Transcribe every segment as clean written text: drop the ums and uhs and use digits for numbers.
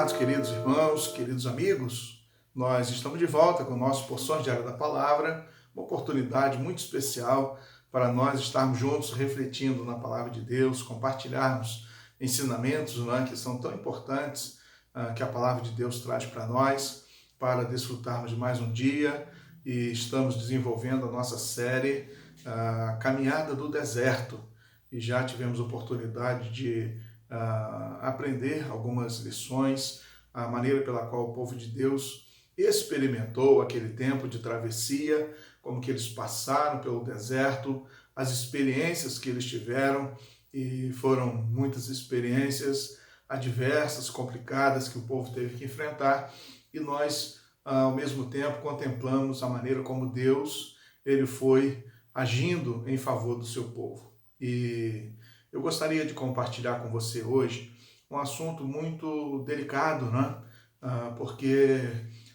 amados, queridos irmãos, queridos amigos, nós estamos de volta com o nosso Porções Diárias da Palavra, uma oportunidade muito especial para nós estarmos juntos refletindo na Palavra de Deus, compartilharmos ensinamentos, que são tão importantes, que a Palavra de Deus traz para nós, para desfrutarmos de mais um dia, e estamos desenvolvendo a nossa série a Caminhada do Deserto, e já tivemos oportunidade de aprender algumas lições, a maneira pela qual o povo de Deus experimentou aquele tempo de travessia, como que eles passaram pelo deserto, as experiências que eles tiveram, e foram muitas experiências adversas, complicadas, que o povo teve que enfrentar, e nós, ao mesmo tempo, contemplamos a maneira como Deus ele foi agindo em favor do seu povo. E eu gostaria de compartilhar com você hoje um assunto muito delicado, porque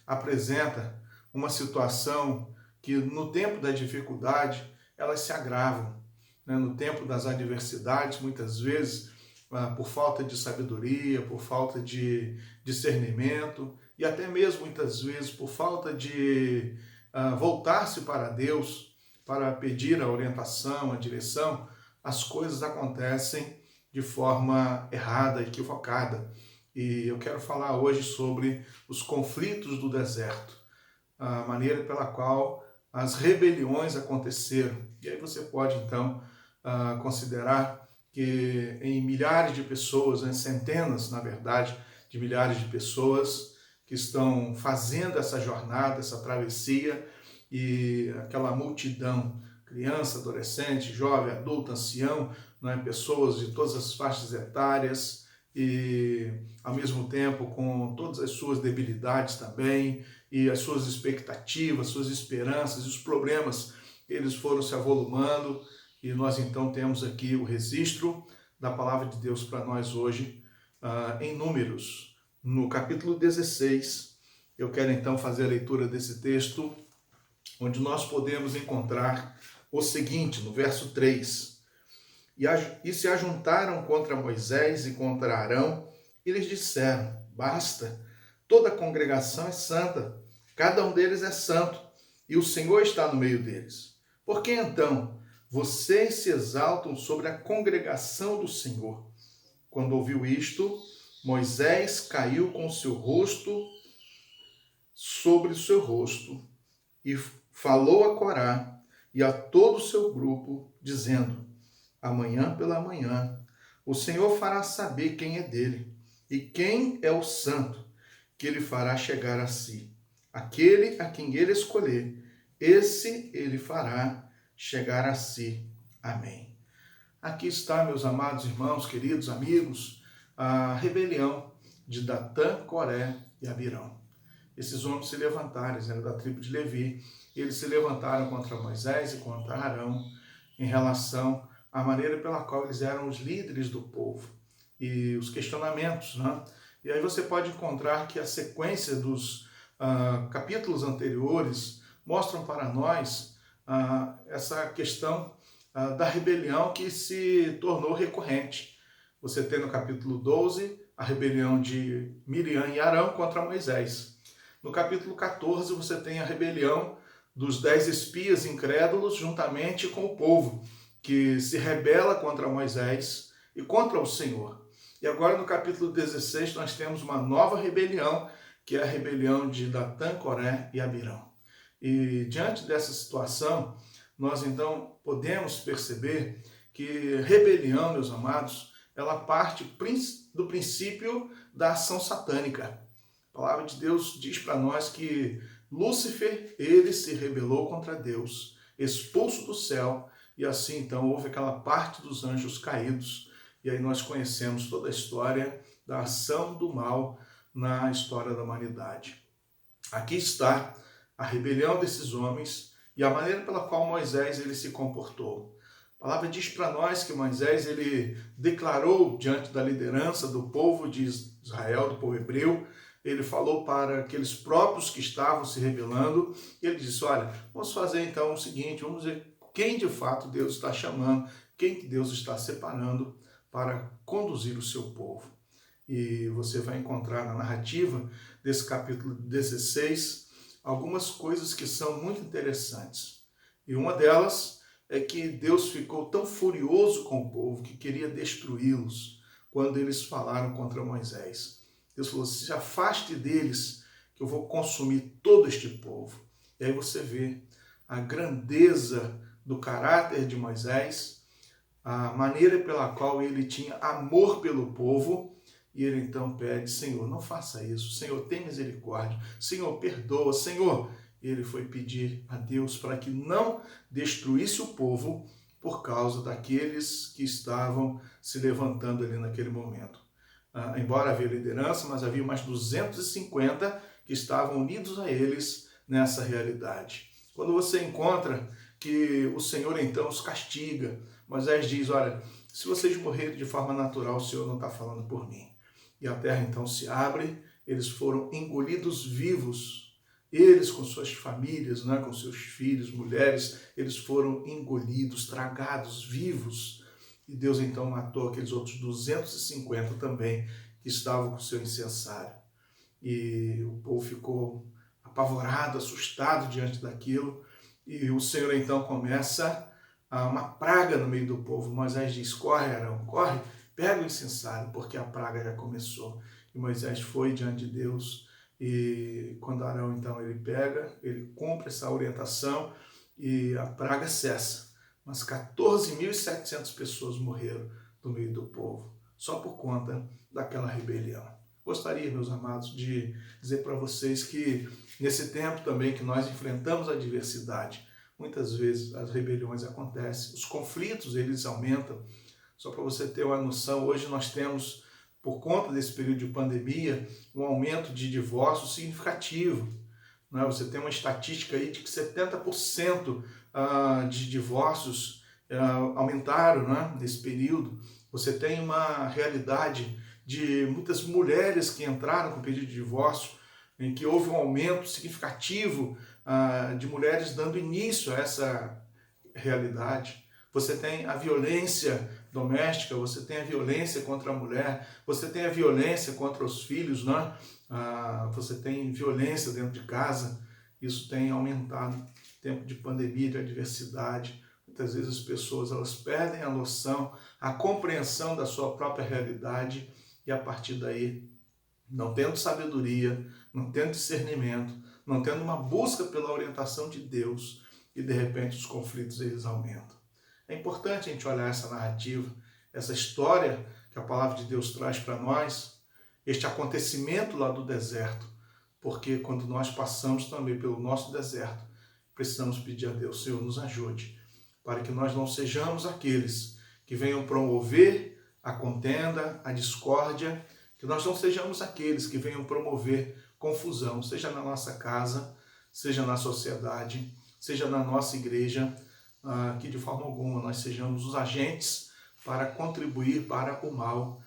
apresenta uma situação que no tempo da dificuldade elas se agravam, no tempo das adversidades, muitas vezes, por falta de sabedoria, por falta de discernimento e até mesmo muitas vezes por falta de voltar-se para Deus para pedir a orientação, a direção, as coisas acontecem de forma errada, equivocada. E eu quero falar hoje sobre os conflitos do deserto, a maneira pela qual as rebeliões aconteceram. E aí você pode, então, considerar que em milhares de pessoas, em centenas, na verdade, de milhares de pessoas que estão fazendo essa jornada, essa travessia, e aquela multidão, criança, adolescente, jovem, adulto, ancião, pessoas de todas as faixas etárias e, ao mesmo tempo, com todas as suas debilidades também e as suas expectativas, suas esperanças e os problemas, eles foram se avolumando e nós, então, temos aqui o registro da Palavra de Deus para nós hoje, em Números, no capítulo 16. Eu quero, então, fazer a leitura desse texto, onde nós podemos encontrar o seguinte, no verso 3. E se ajuntaram contra Moisés e contra Arão, e lhes disseram: basta, toda a congregação é santa, cada um deles é santo, e o Senhor está no meio deles. Por que então vocês se exaltam sobre a congregação do Senhor? Quando ouviu isto, Moisés caiu com o seu rosto sobre o seu rosto, e falou a Corá e a todo o seu grupo, dizendo: amanhã pela manhã o Senhor fará saber quem é dele e quem é o santo que ele fará chegar a si. Aquele a quem ele escolher, esse ele fará chegar a si. Amém. Aqui está, meus amados irmãos, queridos amigos, a rebelião de Datã, Coré e Abirão. Esses homens se levantaram, eles eram da tribo de Levi, e eles se levantaram contra Moisés e contra Arão em relação à maneira pela qual eles eram os líderes do povo e os questionamentos, E aí você pode encontrar que a sequência dos capítulos anteriores mostram para nós essa questão da rebelião que se tornou recorrente. Você tem no capítulo 12 a rebelião de Miriam e Arão contra Moisés. No capítulo 14, você tem a rebelião dos 10 espias incrédulos juntamente com o povo, que se rebela contra Moisés e contra o Senhor. E agora, no capítulo 16, nós temos uma nova rebelião, que é a rebelião de Datã, Coré e Abirão. E diante dessa situação, nós então podemos perceber que rebelião, meus amados, ela parte do princípio da ação satânica. A palavra de Deus diz para nós que Lúcifer, ele se rebelou contra Deus, expulso do céu, e assim então houve aquela parte dos anjos caídos. E aí nós conhecemos toda a história da ação do mal na história da humanidade. Aqui está a rebelião desses homens e a maneira pela qual Moisés ele se comportou. A palavra diz para nós que Moisés ele declarou diante da liderança do povo de Israel, do povo hebreu, ele falou para aqueles próprios que estavam se rebelando, e ele disse: olha, vamos fazer então o seguinte, vamos ver quem de fato Deus está chamando, quem que Deus está separando para conduzir o seu povo. E você vai encontrar na narrativa desse capítulo 16 algumas coisas que são muito interessantes. E uma delas é que Deus ficou tão furioso com o povo que queria destruí-los quando eles falaram contra Moisés. Deus falou: se afaste deles, que eu vou consumir todo este povo. E aí você vê a grandeza do caráter de Moisés, a maneira pela qual ele tinha amor pelo povo, e ele então pede: Senhor, não faça isso, Senhor, tem misericórdia, Senhor, perdoa, Senhor. E ele foi pedir a Deus para que não destruísse o povo por causa daqueles que estavam se levantando ali naquele momento. Embora havia liderança, mas havia mais 250 que estavam unidos a eles nessa realidade. Quando você encontra que o Senhor então os castiga, Moisés diz: olha, se vocês morrerem de forma natural, o Senhor não está falando por mim. E a terra então se abre, eles foram engolidos vivos. Eles com suas famílias, né, com seus filhos, mulheres, eles foram engolidos, tragados, vivos. E Deus então matou aqueles outros 250 também que estavam com o seu incensário. E o povo ficou apavorado, assustado diante daquilo. E o Senhor então começa uma praga no meio do povo. Moisés diz: corre, Arão, corre, pega o incensário, porque a praga já começou. E Moisés foi diante de Deus. E quando Arão então ele pega, ele cumpre essa orientação e a praga cessa. Mas 14.700 pessoas morreram no meio do povo, só por conta daquela rebelião. Gostaria, meus amados, de dizer para vocês que nesse tempo também que nós enfrentamos a adversidade, muitas vezes as rebeliões acontecem, os conflitos eles aumentam. Só para você ter uma noção, hoje nós temos, por conta desse período de pandemia, um aumento de divórcio significativo. Você tem uma estatística aí de que 70% de divórcios aumentaram, nesse período. Você tem uma realidade de muitas mulheres que entraram com pedido de divórcio, em que houve um aumento significativo de mulheres dando início a essa realidade. Você tem a violência doméstica, você tem a violência contra a mulher, você tem a violência contra os filhos, você tem violência dentro de casa. Isso tem aumentado no tempo de pandemia, de adversidade. Muitas vezes as pessoas elas perdem a noção, a compreensão da sua própria realidade e a partir daí, não tendo sabedoria, não tendo discernimento, não tendo uma busca pela orientação de Deus, e de repente os conflitos eles aumentam. É importante a gente olhar essa narrativa, essa história que a palavra de Deus traz para nós, este acontecimento lá do deserto, porque quando nós passamos também pelo nosso deserto, precisamos pedir a Deus: Senhor, nos ajude, para que nós não sejamos aqueles que venham promover a contenda, a discórdia, que nós não sejamos aqueles que venham promover confusão, seja na nossa casa, seja na sociedade, seja na nossa igreja, que de forma alguma nós sejamos os agentes para contribuir para o mal,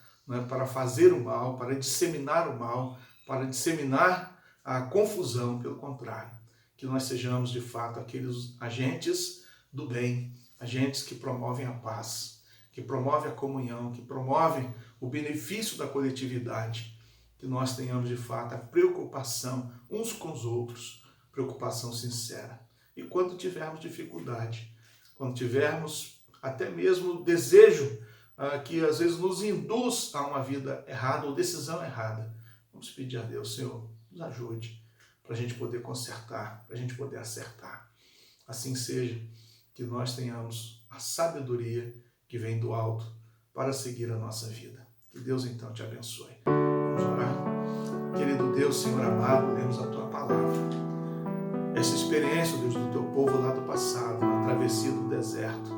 para fazer o mal, para disseminar o mal, para disseminar a confusão. Pelo contrário, que nós sejamos de fato aqueles agentes do bem, agentes que promovem a paz, que promovem a comunhão, que promovem o benefício da coletividade, que nós tenhamos de fato a preocupação uns com os outros, preocupação sincera. E quando tivermos dificuldade, quando tivermos até mesmo desejo que às vezes nos induz a uma vida errada ou decisão errada, vamos pedir a Deus: Senhor, nos ajude para a gente poder consertar, para a gente poder acertar. Assim seja, que nós tenhamos a sabedoria que vem do alto para seguir a nossa vida. Que Deus então te abençoe. Vamos orar. Querido Deus, Senhor amado, lemos a tua palavra. Essa experiência, Deus, do teu povo lá do passado, na travessia do deserto,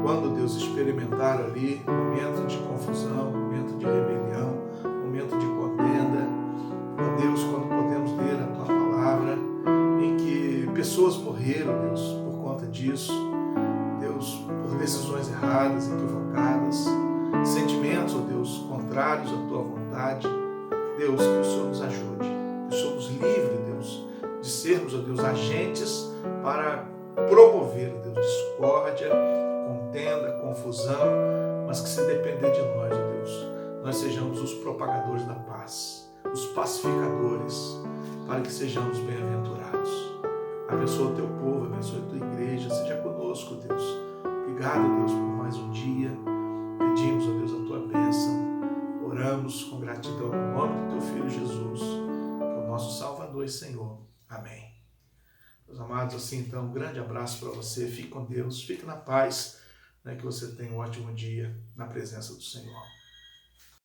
quando, Deus, experimentaram ali momento de confusão, momento de rebelião, momento de contenda, ó Deus, quando podemos ler a tua palavra, em que pessoas morreram, Deus, por conta disso, Deus, por decisões erradas, equivocadas, sentimentos, ó Deus, contrários à tua vontade. Deus, que o Senhor nos ajude, que o Senhor nos livre, Deus, de sermos, ó Deus, agentes para promover, ó Deus, discórdia, contenda, confusão, mas que se depender de nós, ó Deus, nós sejamos os propagadores da paz, os pacificadores, para que sejamos bem-aventurados. Abençoa o teu povo, abençoa a tua igreja, seja conosco, Deus. Obrigado, Deus, por mais um dia. Pedimos, ó Deus, a tua bênção. Oramos com gratidão no nome do teu Filho Jesus, que é o nosso Salvador e Senhor. Amém. Meus amados, assim então, um grande abraço para você. Fique com Deus, fique na paz, que você tenha um ótimo dia na presença do Senhor.